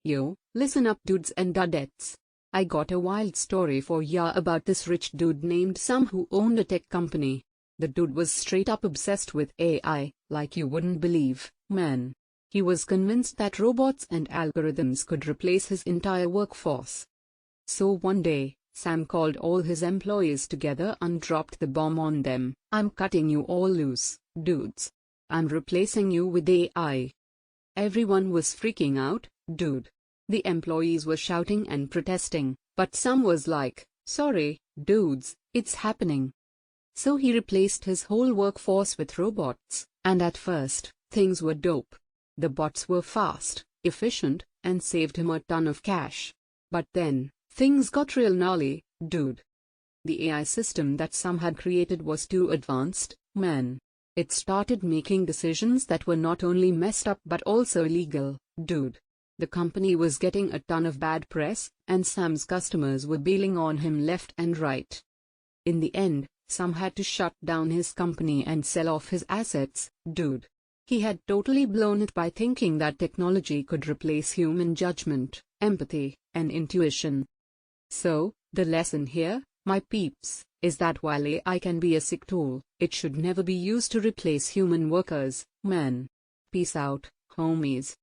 Yo, listen up dudes and dudettes. I got a wild story for ya about this rich dude named Sam who owned a tech company. The dude was straight up obsessed with AI, like you wouldn't believe, man. He was convinced that robots and algorithms could replace his entire workforce. So one day, Sam called all his employees together and dropped the bomb on them. I'm cutting you all loose, dudes. I'm replacing you with AI. Everyone was freaking out, dude. The employees were shouting and protesting, but Sam was like, sorry, dudes, it's happening. So he replaced his whole workforce with robots, and at first, things were dope. The bots were fast, efficient, and saved him a ton of cash. But then, things got real gnarly, dude. The AI system that Sam had created was too advanced, man. It started making decisions that were not only messed up but also illegal, dude. The company was getting a ton of bad press, and Sam's customers were bailing on him left and right. In the end, Sam had to shut down his company and sell off his assets, dude. He had totally blown it by thinking that technology could replace human judgment, empathy, and intuition. So, the lesson here, my peeps, is that while AI can be a sick tool, it should never be used to replace human workers, man. Peace out, homies.